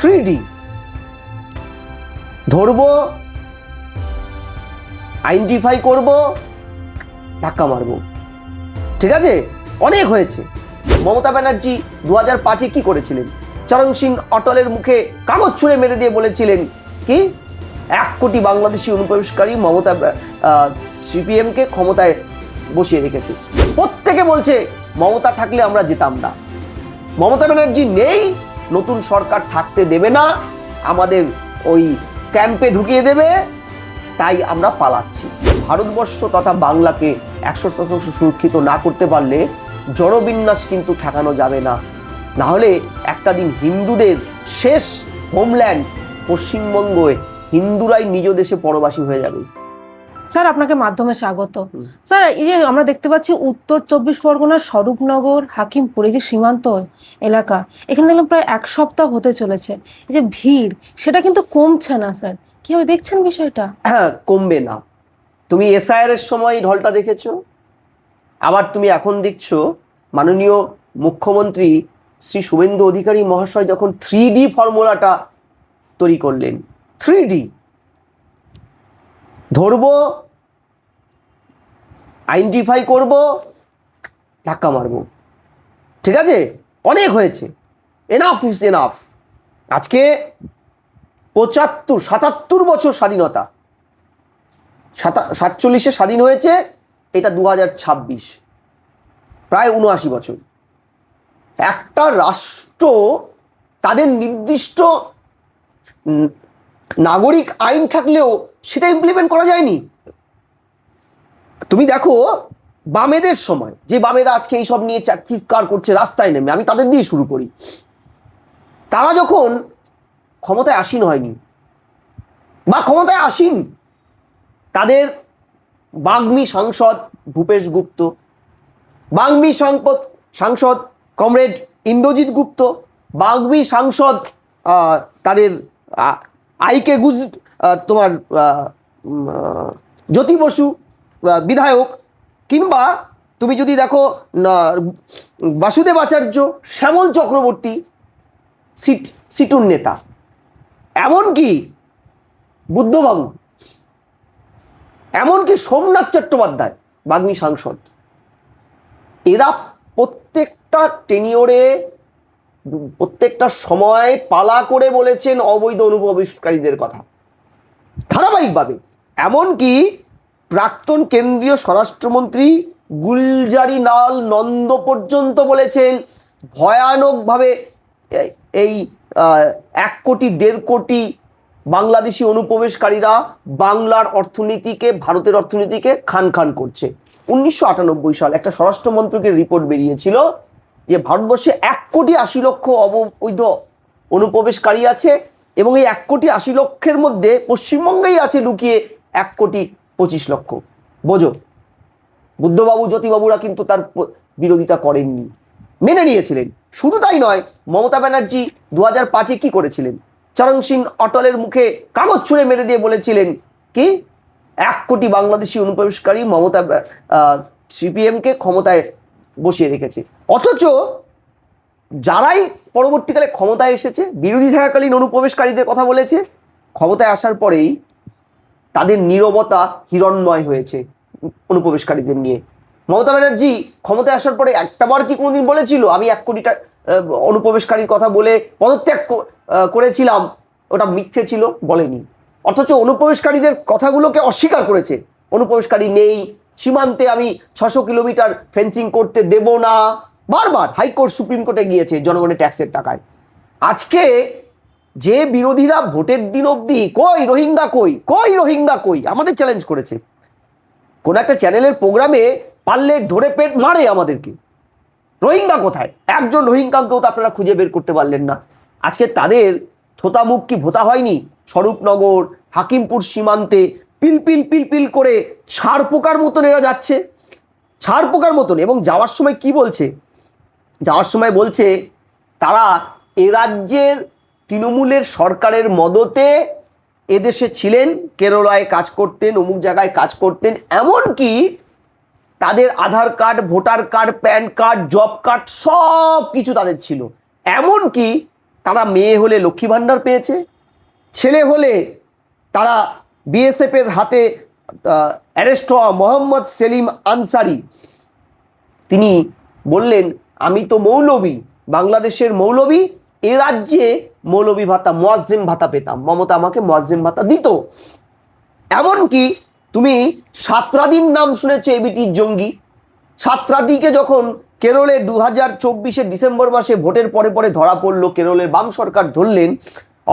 3D ধরবো, identify করব, ধাক্কা মারবো। ঠিক আছে, অনেক হয়েছে। মমতা ব্যানার্জি 2005-এ কি করেছিলেন? চরণ সিং অটলের মুখে কাগজ ছুঁড়ে মেরে দিয়ে বলেছিলেন কি 1 কোটি বাংলাদেশি অনুপ্রবেশকারী মমতা সিপিএমকে ক্ষমতায় বসিয়ে রেখেছে। প্রত্যেকে বলছে মমতা থাকলে আমরা যেতাম না, মমতা ব্যানার্জি নেই, নতুন সরকার থাকতে দেবে না, আমাদের ওই ক্যাম্পে ঢুকিয়ে দেবে, তাই আমরা পালাচ্ছি। ভারতবর্ষ তথা বাংলাকে 100% সুরক্ষিত না করতে পারলে জনবিন্যাস কিন্তু ঠেকানো যাবে না। না হলে একটা দিন হিন্দুদের শেষ হোমল্যান্ড পশ্চিমবঙ্গে হিন্দুরাই নিজ দেশে পরবাসী হয়ে যাবে। স্যার আপনাকে মাধ্যমে স্বাগত। স্যার এই যে আমরা দেখতে পাচ্ছি উত্তর 24 পরগনার স্বরূপনগর হাকিমপুর এই যে সীমান্ত এলাকা, এখানে দেখলাম প্রায় 1 সপ্তাহ হতে চলেছে, এই যে ভিড় সেটা কিন্তু কমছে না। স্যার কিভাবে দেখছেন বিষয়টা? হ্যাঁ, কমবে না। তুমি এসআইআর এর সময় ঢলটা দেখেছো, আবার তুমি এখন দেখছো মাননীয় মুখ্যমন্ত্রী শ্রী শুভেন্দু অধিকারী মহাশয় যখন 3D ফর্মুলাটা তৈরি করলেন। 3D ধরবো, আইডেন্টিফাই করব, ধাক্কা মারবো। ঠিক আছে, অনেক হয়েছে, এনাফ ইজ এনাফ। আজকে 77 বছর স্বাধীনতা, 47-এ স্বাধীন হয়েছে, এটা 2026, প্রায় 79 বছর। একটা রাষ্ট্র তাদের নির্দিষ্ট নাগরিক আইন থাকলেও সেটা ইমপ্লিমেন্ট করা যায়নি। তুমি দেখো বামেদের সময়, যে বামেরা আজকে এইসব নিয়ে চিৎকার করছে রাস্তায় নেমে, আমি তাদের দিয়ে শুরু করি। তারা যখন ক্ষমতায় আসীন হয়নি বা ক্ষমতায় আসীন, তাদের বাগ্মী সাংসদ ভূপেশ গুপ্ত, বাগ্মী সাংসদ কমরেড ইন্দ্রজিৎ গুপ্ত, বাগ্মী সাংসদ তাদের আইকে তোমার জ্যোতি বসু বিধায়ক, কিংবা তুমি যদি দেখো বাসুদেব আচার্য, শ্যামল চক্রবর্তী সিটুর নেতা, এমনকি বুদ্ধবাবু, এমনকি সোমনাথ চট্টোপাধ্যায় বাগ্মী সাংসদ, এরা প্রত্যেকটা টেনিওরে প্রত্যেকটা সময় পালা করে বলেছেন অবৈধ অনুপ্রবেশকারীদের কথা ধারাবাহিকভাবে। এমনকি প্রাক্তন কেন্দ্রীয় স্বরাষ্ট্রমন্ত্রী গুলজারিলাল নন্দ পর্যন্ত বলেছেন ভয়ানকভাবে এই 1 কোটি 1.5 কোটি বাংলাদেশি অনুপ্রবেশকারীরা বাংলার অর্থনীতিকে, ভারতের অর্থনীতিকে খান খান করছে। 1998 সাল একটা স্বরাষ্ট্র মন্ত্রকের রিপোর্ট বেরিয়েছিল যে ভারতবর্ষে 1 কোটি 80 লক্ষ অবৈধ অনুপ্রবেশকারী আছে, এবং এই 1 কোটি 80 লক্ষের মধ্যে পশ্চিমবঙ্গেই আছে লুকিয়ে 1 কোটি 25 লক্ষ। বোঝো, বুদ্ধবাবু জ্যোতিবাবুরা কিন্তু তার বিরোধিতা করেননি, মেনে নিয়েছিলেন। শুধু তাই নয়, মমতা ব্যানার্জি 2005-এ কি করেছিলেন? চরণ সিং অটলের মুখে কাগজ ছুঁড়ে মেরে দিয়ে বলেছিলেন কি 1 কোটি বাংলাদেশি অনুপ্রবেশকারী মমতা সিপিএমকে ক্ষমতায় বসিয়ে রেখেছে। অথচ যারাই পরবর্তীকালে ক্ষমতায় এসেছে, বিরোধী থাকাকালীন অনুপ্রবেশকারীদের কথা বলেছে, ক্ষমতায় আসার পরেই তাদের নীরবতা হিরণ্ময় হয়েছে অনুপ্রবেশকারীদের নিয়ে। মমতা ব্যানার্জি ক্ষমতায় আসার পরে একটাবার কি কোনোদিন বলেছিল আমি 1 কোটিটা অনুপ্রবেশকারীর কথা বলে পদত্যাগ করেছিলাম, ওটা মিথ্যে ছিল? বলেনি। অথচ অনুপ্রবেশকারীদের কথাগুলোকে অস্বীকার করেছে। অনুপ্রবেশকারী নেই, সীমান্তে আমি 600 কিলোমিটার ফেন্সিং করতে দেব না, বারবার হাইকোর্ট সুপ্রিম কোর্টে গিয়েছে জনগণের ট্যাক্সের টাকায়। আজকে যে বিরোধীরা ভোটের দিন অবধি কই রোহিঙ্গা কই রোহিঙ্গা কই আমাদের চ্যালেঞ্জ করেছে, কোন একটা চ্যানেলের প্রোগ্রামে পারলে ধরে পেট মারে আমাদেরকে, রোহিঙ্গা কোথায়? একজন রোহিঙ্গাকেও তো আপনারা খুঁজে বের করতে পারলেন না। আজকে তাদের থোতা মুখ কি ভোতা হয়নি? স্বরূপনগর হাকিমপুর সীমান্তে পিলপিল পিলপিল করে ছাড় পোকার মতন এরা যাচ্ছে, ছাড় পোকার মতন। এবং যাওয়ার সময় কি বলছে? যাওয়ার সময় বলছে তারা এ রাজ্যের তৃণমূলের সরকারের মদতে এদেশে ছিলেন, কেরলায় কাজ করতেন, অমুক জায়গায় কাজ করতেন, এমনকি তাদের Aadhaar card, voter card, PAN card, job card সব কিছু তাদের ছিল। এমনকি তারা মেয়ে হলে লক্ষ্মী ভাণ্ডার পেয়েছে, ছেলে হলে তারা বিএসএফের হাতে অ্যারেস্ট হওয়া মোহাম্মদ সেলিম আনসারি তিনি বললেন আমি তো মৌলবী, বাংলাদেশের মৌলবী, এ রাজ্যে মৌলবী ভাতা মুয়াজ্জিম ভাতা পেতাম, মমতা আমাকে মুয়াজ্জিম ভাতা দিত। এমনকি তুমি সাতরাদির নাম শুনেছো, এবিটির জঙ্গি সাতরাদিকে যখন কেরলে 2024 ডিসেম্বর মাসে ভোটের পরে পরে ধরা পড়লো, কেরলের বাম সরকার ধরলেন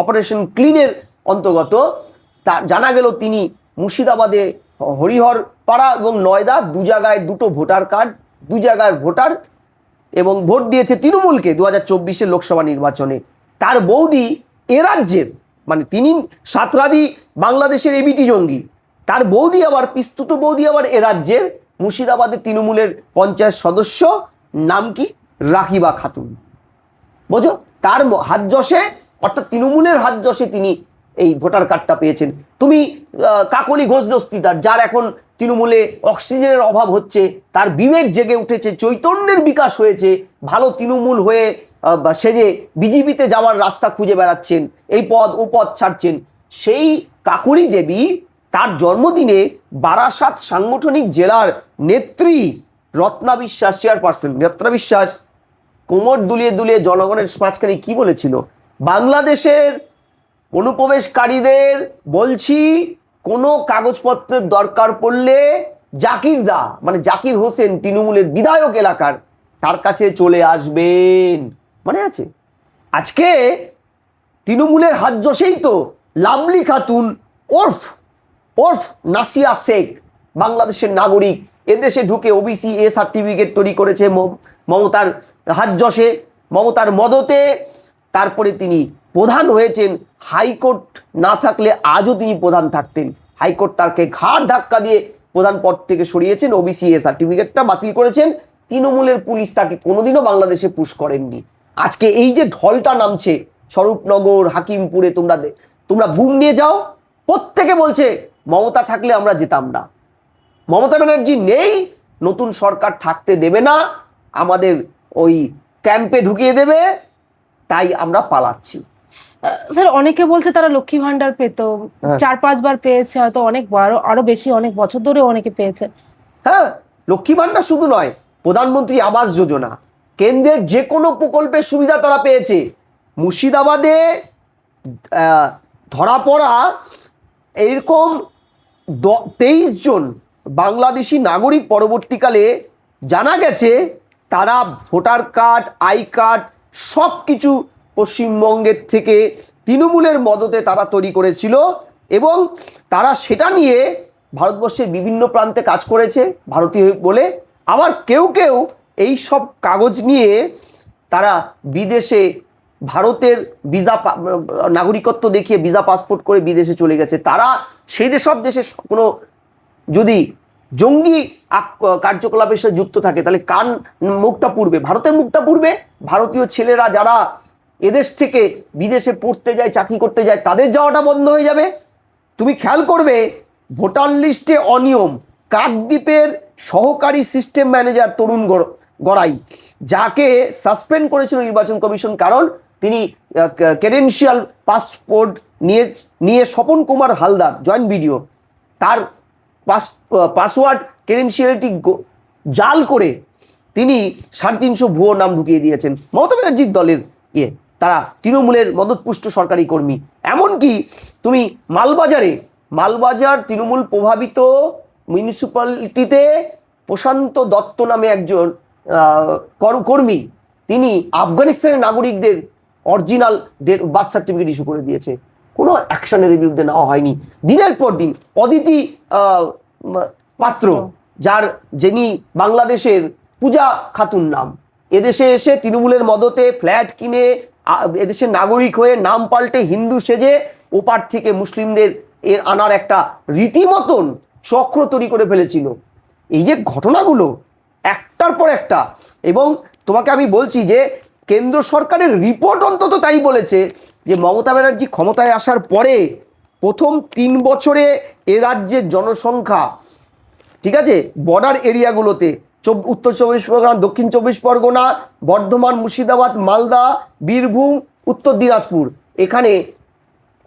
অপারেশন ক্লিনের অন্তর্গত, তা জানা গেল তিনি মুর্শিদাবাদে হরিহর পাড়া এবং নয়দা দু জায়গায় দুটো ভোটার কার্ড, দু জায়গার ভোটার, এবং ভোট দিয়েছে তৃণমূলকে 2024 লোকসভা নির্বাচনে। তার বৌদি এ রাজ্যের, মানে তিনি সাতরাদি বাংলাদেশের এবিটি জঙ্গি, তার বৌদি আবার পিস্তুত বৌদি আবার এ রাজ্যের মুর্শিদাবাদের তৃণমূলের পঞ্চায়েত সদস্য, নাম কি রাকিবা খাতুন। বোঝো, তার হাত যশে, অর্থাৎ তৃণমূলের হাত যশে তিনি এই ভোটার কার্ডটা পেয়েছেন। তুমি কাকলি ঘোষ দস্তিদার, যার এখন তৃণমূলে অক্সিজেনের অভাব হচ্ছে, তার বিবেক জেগে উঠেছে, চৈতন্যের বিকাশ হয়েছে, ভালো তৃণমূল হয়ে সেজে বিজেপিতে যাওয়ার রাস্তা খুঁজে বেড়াচ্ছেন, এই পদ ও পদ ছাড়ছেন। সেই কাকুলি দেবী তার জন্মদিনে বারাসাত সাংগঠনিক জেলার নেত্রী রত্না বিশ্বাস, চেয়ারপারসন রত্না বিশ্বাস কোমর দুলিয়ে দুলিয়ে জনগণের মাঝখানে কি বলেছিল, বাংলাদেশের অনুপ্রবেশকারীদের বলছি কোনো কাগজপত্রের দরকার পড়লে জাকির দা, মানে জাকির হোসেন তৃণমূলের বিধায়ক এলাকার, তার কাছে চলে আসবেন। মনে আছে? আজকে তৃণমূলের হাত যশেই তো লাভলি খাতুন ওরফ নাসিয়া শেখ, বাংলাদেশের নাগরিক, এদেশে ঢুকে ওবিসি এ সার্টিফিকেট তৈরি করেছে মমতার হাত যশে, মমতার মদতে। তারপরে তিনি প্রধান হয়েছেন, হাইকোর্ট না থাকলে আজও তিনি প্রধান থাকতেন। হাইকোর্ট তাকে ঘাড় ধাক্কা দিয়ে প্রধান পদ থেকে সরিয়েছেন, ওবিসি এ সার্টিফিকেটটা বাতিল করেছেন। তৃণমূলের পুলিশ তাকে কোনোদিনও বাংলাদেশে পুশ করেননি। আজকে এই যে ঢলটা নামছে স্বরূপনগর, হাকিমপুরে, তোমরা বুম নিয়ে যাও, প্রত্যেকে বলছে মমতা থাকলে আমরা যেতাম না, মমতা ব্যানার্জি নেই, নতুন সরকার থাকতে দেবে না, আমাদের ওই ক্যাম্পে ঢুকিয়ে দেবে, তাই আমরা পালাচ্ছি। স্যার অনেকে বলছে তারা লক্ষ্মী ভান্ডার পেত, 4-5 বার পেয়েছে, হয়তো অনেক আরো বেশি, অনেক বছর ধরে অনেকে পেয়েছে। হ্যাঁ, লক্ষ্মী ভান্ডার শুধু নয়, প্রধানমন্ত্রী আবাস যোজনা, কেন্দ্রের যে কোনো প্রকল্পের সুবিধা তারা পেয়েছে। মুর্শিদাবাদে ধরা পড়া এরকম 23 জন বাংলাদেশি নাগরিক পরবর্তীকালে জানা গেছে তারা ভোটার কার্ড, আই কার্ড সব কিছু পশ্চিমবঙ্গের থেকে তৃণমূলের মদতে তারা তৈরি করেছিল, এবং তারা সেটা নিয়ে ভারতবর্ষের বিভিন্ন প্রান্তে কাজ করেছে ভারতীয় বলে। আবার কেউ কেউ এই সব কাগজ নিয়ে তারা বিদেশে ভারতের ভিসা নাগরিকত্ব দেখিয়ে ভিসা পাসপোর্ট করে বিদেশে চলে গেছে। তারা সেই সব দেশে কোনো যদি জঙ্গি কার্যকলাপের সাথে যুক্ত থাকে, তাহলে কার মুখটা পুড়বে? ভারতের মুখটা পুড়বে। ভারতীয় ছেলেরা যারা এদেশ থেকে বিদেশে পড়তে যায়, চাকরি করতে যায়, তাদের যাওয়াটা বন্ধ হয়ে যাবে। তুমি খেয়াল করবে ভোটার লিস্টে অনিয়ম, কাকদ্বীপের সহকারী সিস্টেম ম্যানেজার তরুণ গড়াই, যাকে সাসপেন্ড করেছিল নির্বাচন কমিশন, কারণ তিনি ক্রেডেনশিয়াল পাসপোর্ট নিয়ে স্বপন কুমার হালদার জয়েন্ট ভিডিও, তার পাসওয়ার্ড ক্রেডেনশিয়ালিটি জাল করে তিনি 350 ভুয়ো নাম ঢুকিয়ে দিয়েছেন। মমতা ব্যানার্জির দলের তারা তৃণমূলের মদতপুষ্ট সরকারি কর্মী। এমনকি তুমি মালবাজার তৃণমূল প্রভাবিত মিউনিসিপ্যালিটিতে প্রশান্ত দত্ত নামে একজন কর্মী, তিনি আফগানিস্তানের নাগরিকদের অরিজিনাল বার্থ সার্টিফিকেট ইস্যু করে দিয়েছে। কোনো অ্যাকশন এদের বিরুদ্ধে নেওয়া হয়নি। দিনের পর দিন অদিতি পাত্র, যিনি বাংলাদেশের পূজা খাতুন নাম, এদেশে এসে তৃণমূলের মদতে ফ্ল্যাট কিনে এদেশের নাগরিক হয়ে নাম পাল্টে হিন্দু সেজে ওপার থেকে মুসলিমদের আনার একটা রীতিমতন চক্র তৈরি করে ফেলেছিল। এই যে ঘটনাগুলো একটার পর একটা, এবং তোমাকে আমি বলছি যে কেন্দ্র সরকারের রিপোর্ট অন্তত তাই বলেছে যে মমতা ব্যানার্জি ক্ষমতায় আসার পরে প্রথম 3 বছরে এ রাজ্যের জনসংখ্যা, ঠিক আছে, বর্ডার এরিয়াগুলোতে উত্তর 24 পরগনা, দক্ষিণ 24 পরগনা, বর্ধমান, মুর্শিদাবাদ, মালদা, বীরভূম, উত্তর দিনাজপুর, এখানে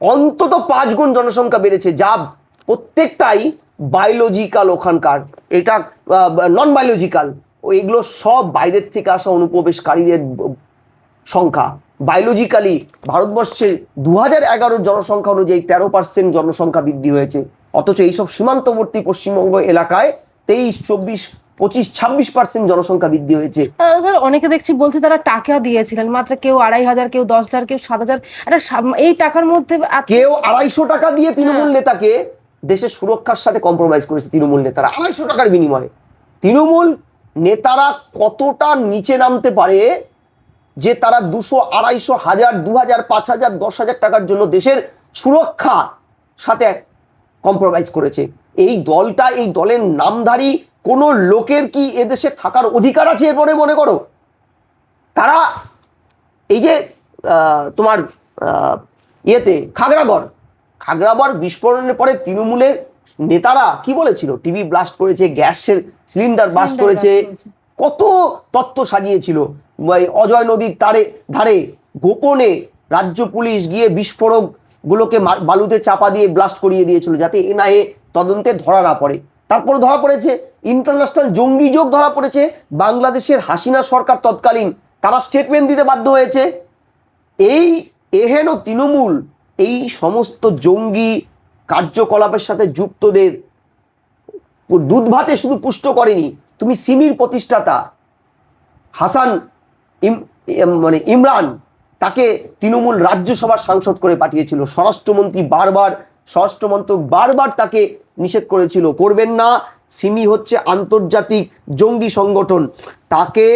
অন্তত 5 গুণ জনসংখ্যা বেড়েছে, যা প্রত্যেকটাই বায়োলজিক্যাল ওখানকার, এটা নন বায়োলজিক্যাল, এগুলো সব বাইরের থেকে আসা অনুপ্রবেশকারীদের সংখ্যা। বায়োলজিক্যালি ভারতবর্ষের 2011 জনসংখ্যা অনুযায়ী 13% জনসংখ্যা বৃদ্ধি হয়েছে, অথচ এইসব সীমান্তবর্তী পশ্চিমবঙ্গ এলাকায় 23, 24, 25, 26% জনসংখ্যা বৃদ্ধি হয়েছে। স্যার অনেকে দেখছি বলছে তারা টাকা দিয়েছিলেন, মাত্র কেউ 2,500, কেউ 10,000, কেউ 7,000। এই টাকার মধ্যে কেউ 250 টাকা দিয়ে তৃণমূল নেতাকে দেশের সুরক্ষার সাথে কম্প্রোমাইজ করেছে। তৃণমূল নেতারা 250 টাকার বিনিময়ে, তৃণমূল নেতারা কতটা নিচে নামতে পারে যে তারা 200, 250, 1000, 2000, 5000, 10,000 টাকার জন্য দেশের সুরক্ষা সাথে কম্প্রোমাইজ করেছে। এই দলটা, এই দলের নামধারী কোনো লোকের কি এদেশে থাকার অধিকার আছে এরপরে মনে করো? তারা এই যে তোমার ইয়েতে খাগড়াগড় বিস্ফোরণের পরে তৃণমূলের নেতারা কি বলেছিল? টিভি ব্লাস্ট করেছে, গ্যাসের সিলিন্ডার ব্লাস্ট করেছে, কত তত্ত্ব সাজিয়েছিল। অজয় নদীর ধারে গোপনে রাজ্য পুলিশ গিয়ে বিস্ফোরকগুলোকে বালুতে চাপা দিয়ে ব্লাস্ট করিয়ে দিয়েছিল যাতে এনআইএ তদন্তে ধরা না পড়ে। তারপরে ধরা পড়েছে, ইন্টারন্যাশনাল জঙ্গি যোগ ধরা পড়েছে। বাংলাদেশের হাসিনা সরকার তৎকালীন তারা স্টেটমেন্ট দিতে বাধ্য হয়েছে। এই এহেন তৃণমূল এই সমস্ত জঙ্গি কার্যকলাপের সাথে যুক্তদের দুধ ভাতে শুধু পুষ্ট করেনি, তুমি সিমির প্রতিষ্ঠাতা হাসান ইমরান, তাকে তৃণমূল রাজ্যসভার সাংসদ করে পাঠিয়েছিল। স্বরাষ্ট্রমন্ত্রক বারবার তাকে নিষেধ করেছিল, করবেন না, সিমি হচ্ছে আন্তর্জাতিক জঙ্গি সংগঠন, তাকে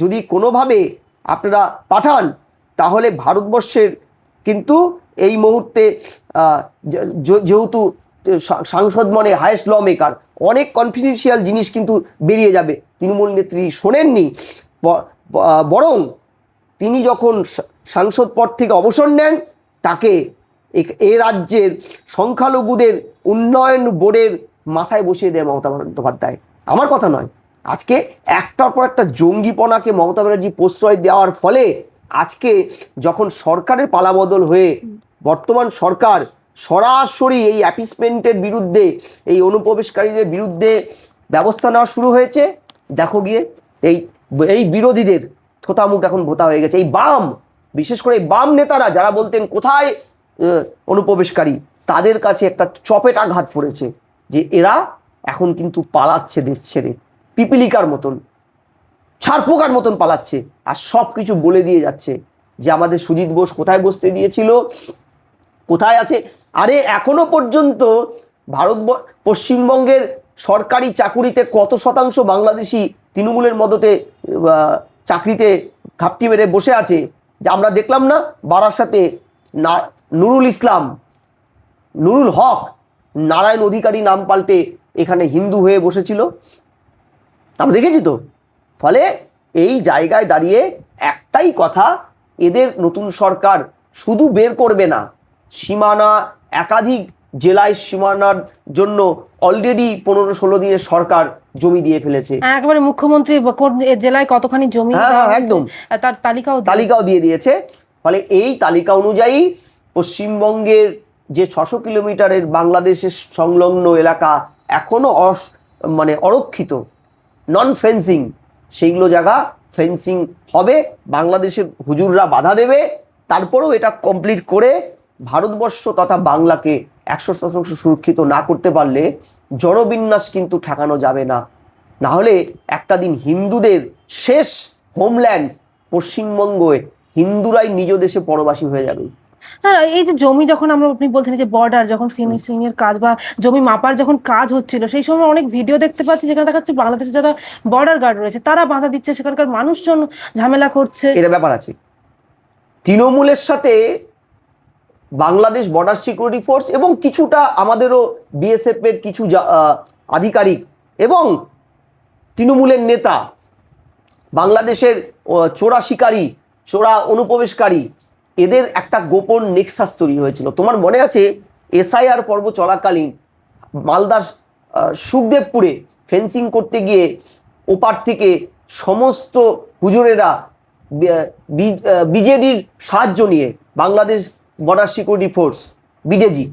যদি কোনোভাবে আপনারা পাঠান তাহলে ভারতবর্ষের কিন্তু এই মুহূর্তে যেহেতু সাংসদ মানে হায়েস্ট ল মেকার, অনেক কনফিডেন্সিয়াল জিনিস কিন্তু বেরিয়ে যাবে। তৃণমূল নেত্রী শোনেননি, বরং তিনি যখন সাংসদ পদ থেকে অবসর নেন তাকে এ রাজ্যের সংখ্যালঘুদের উন্নয়ন বোর্ডের মাথায় বসিয়ে দেয় মমতা বন্দ্যোপাধ্যায়। আমার কথা নয়, আজকে একটার পর একটা জঙ্গিপনাকে মমতা ব্যানার্জি প্রশ্রয় দেওয়ার ফলে আজকে যখন সরকারের পালাবদল হয়ে বর্তমান সরকার সরাসরি এই অ্যাপিসমেন্টের বিরুদ্ধে, এই অনুপ্রবেশকারীদের বিরুদ্ধে ব্যবস্থা নেওয়া শুরু হয়েছে, দেখো গিয়ে এই বিরোধীদের থোতামুখ এখন ভোতা হয়ে গেছে। এই বাম, বিশেষ করে বাম নেতারা যারা বলতেন কোথায় অনুপ্রবেশকারী, তাদের কাছে একটা চপেট আঘাত পড়েছে যে এরা এখন কিন্তু পালাচ্ছে দেশ ছেড়ে, পিপিলিকার মতন, ছারপোকার মতন পালাচ্ছে, আর সব কিছু বলে দিয়ে যাচ্ছে যে আমাদের সুজিত বোস কোথায় বসতে দিয়েছিল, কোথায় আছে। আরে এখনো পর্যন্ত পশ্চিমবঙ্গের সরকারি চাকুরিতে কত শতাংশ বাংলাদেশি তৃণমূলের মদতে চাকরিতে ঘাপটি মেরে বসে আছে, যে আমরা দেখলাম না বারাসাতে নুরুল হক নারায়ণ অধিকারী নাম পাল্টে এখানে হিন্দু হয়ে বসেছিল, আমরা দেখেছি তো। ফলে এই জায়গায় দাঁড়িয়ে একটাই কথা, এদের নতুন সরকার শুধু বের করবে না, সীমানা একাধিক জেলায় সীমানার জন্য অলরেডি 15-16 দিনের সরকার জমি দিয়ে ফেলেছে। একেবারে মুখ্যমন্ত্রী জেলায় কতখানি জমি, একদম তার তালিকাও দিয়ে দিয়েছে। ফলে এই তালিকা অনুযায়ী পশ্চিমবঙ্গের যে 600 কিলোমিটারের বাংলাদেশের সংলগ্ন এলাকা এখনো অরক্ষিত, নন ফেন্সিং, সেইগুলো জায়গা ফেন্সিং হবে, বাংলাদেশের হুজুররা বাধা দেবে, তারপরেও এটা কমপ্লিট করে ভারতবর্ষ তথা বাংলাকে 100% সুরক্ষিত না করতে পারলে জনবিন্যাস কিন্তু ঠেকানো যাবে না। না হলে একটা দিন হিন্দুদের শেষ হোমল্যান্ড পশ্চিমবঙ্গে হিন্দুরাই নিজ দেশে পরবাসী হয়ে যাবে। হ্যাঁ, এই যে জমি যখন আপনি বলছেন যে বর্ডার যখন ফিনিশিং এর কাজ বা জমি মাপার যখন কাজ হচ্ছিল, সেই সময় অনেক ভিডিও দেখতে পাচ্ছি যেখানে দেখা যাচ্ছে বাংলাদেশের যারা বর্ডার গার্ড রয়েছে তারা বাধা দিচ্ছে, সেখানকার মানুষজন ঝামেলা করছে। এটা ব্যাপার আছে, তৃণমূলের সাথে বাংলাদেশ বর্ডার সিকিউরিটি ফোর্স এবং কিছুটা আমাদেরও বিএসএফ এর কিছু আধিকারিক এবং তৃণমূলের নেতা, বাংলাদেশের চোরা শিকারী, চোরা অনুপ্রবেশকারী, এদের একটা গোপন নেক্সাস তৈরি হয়েছিল। তোমার মনে আছে এসআইআর পর্ব চলাকালীন মালদার সুখদেবপুরে ফেন্সিং করতে গিয়ে ওপার থেকে সমস্ত হুজুরেরা বিজেডির সাহায্য নিয়ে, Bangladesh border security force BDG,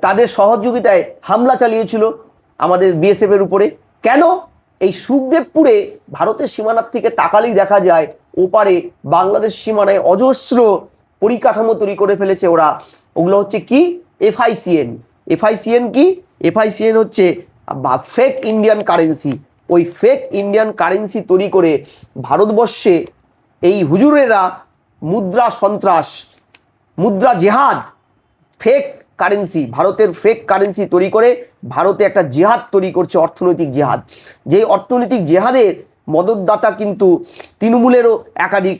তাদের সহযোগিতায় হামলা চালিয়েছিল আমাদের বিএসএফ এর উপরে। কেন? এই সুখদেবপুরে ভারতের সীমানার থেকে তাকালেই দেখা যায় ওপারে বাংলাদেশ সীমানায় অজস্র পরিকাঠামো তৈরি করে ফেলেছে ওরা। ওগুলো হচ্ছে কি? এফআইসিএন। এফআইসিএন কি? এফআইসিএন হচ্ছে ফেক ইন্ডিয়ান কারেন্সি। ওই ফেক ইন্ডিয়ান কারেন্সি তৈরি করে ভারতবর্ষে এই হুজুরেরা মুদ্রা সন্ত্রাস, মুদ্রা জেহাদ, ফেক কারেন্সি, ভারতের ফেক কারেন্সি তৈরি করে ভারতে একটা জেহাদ তৈরি করছে, অর্থনৈতিক জেহাদ। যেই অর্থনৈতিক জেহাদের মদতদাতা কিন্তু তৃণমূলেরও একাধিক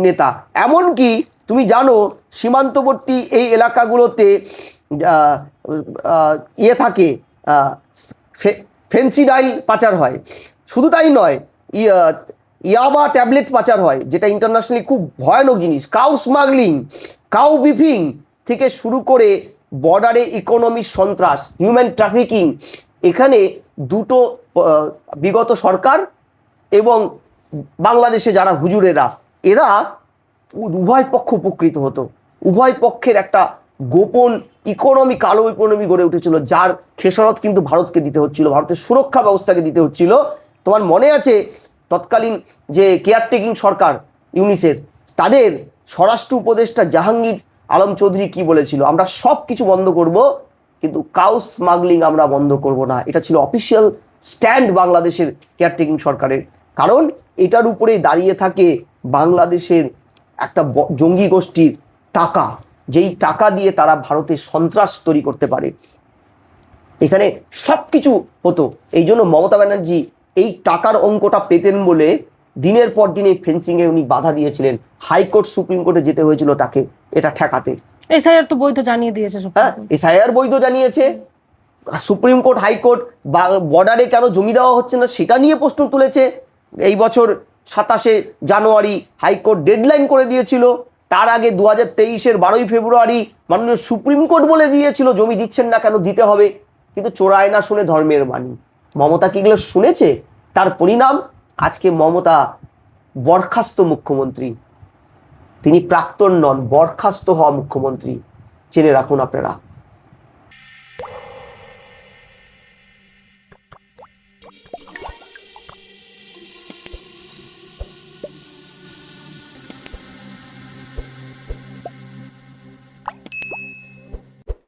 নেতা। এমনকি তুমি জানো সীমান্তবর্তী এই এলাকাগুলোতে থাকে ফেন্সিডাইল পাচার হয়। শুধু তাই নয়, ইয়াবা ট্যাবলেট পাচার হয়, যেটা ইন্টারন্যাশনালি খুব ভয়ানক জিনিস। কাউ স্মাগলিং, কাউ বিফিং থেকে শুরু করে বর্ডারে ইকোনমি সন্ত্রাস, হিউম্যান ট্রাফিকিং, এখানে দুটো বিগত সরকার এবং বাংলাদেশে যারা হুজুরেরা, এরা উভয় পক্ষ উপকৃত হতো। উভয় পক্ষের একটা গোপন ইকোনমি, কালো ইকোনমি গড়ে উঠেছিল, যার খেসারত কিন্তু ভারতকে দিতে হচ্ছিল, ভারতের সুরক্ষা ব্যবস্থাকে দিতে হচ্ছিল। তোমার মনে আছে তৎকালীন যে কেয়ারটেকিং সরকার ইউনিসের, তাদের স্বরাষ্ট্র উপদেষ্টা জাহাঙ্গীর আলম চৌধুরী কি বলেছিল? আমরা সব কিছু বন্ধ করব, কিন্তু কাউ স্মাগলিং আমরা বন্ধ করব না। এটা ছিল অফিসিয়াল স্ট্যান্ড বাংলাদেশের কেয়ারটেকিং সরকারের। কারণ এটার উপরেই দাঁড়িয়ে থাকে বাংলাদেশের একটা জঙ্গি গোষ্ঠীর টাকা, যেই টাকা দিয়ে তারা ভারতের সন্ত্রাস তৈরি করতে পারে। এখানে সব কিছু হতো। এই জন্য মমতা ব্যানার্জি এই টাকার অঙ্কটা পেতেন বলে দিনের পর দিন এই ফেন্সিংয়ে উনি বাধা দিয়েছিলেন। হাইকোর্ট, সুপ্রিম কোর্টে যেতে হয়েছিল তাকে এটা ঠেকাতে। এসআইআর তো বৈধ জানিয়ে দিয়েছে। হ্যাঁ, এসআইআর বৈধ জানিয়েছে। সুপ্রিম কোর্ট, হাইকোর্ট বর্ডারে কেন জমি দেওয়া হচ্ছে না সেটা নিয়ে প্রশ্ন তুলেছে। এই বছর 27শে জানুয়ারি হাইকোর্ট ডেডলাইন করে দিয়েছিল। তার আগে 2023-এর 12ই ফেব্রুয়ারি মাননীয় সুপ্রিম কোর্ট বলে দিয়েছিল জমি দিচ্ছেন না কেন, দিতে হবে। কিন্তু চোরায় না শুনে ধর্মের বাণী। মমতা কি এগুলো শুনেছে? তার পরিণাম আজকে মমতা বরখাস্ত মুখ্যমন্ত্রী। তিনি প্রাক্তন নন, বরখাস্ত হওয়া মুখ্যমন্ত্রী। জেনে রাখুন আপনারা।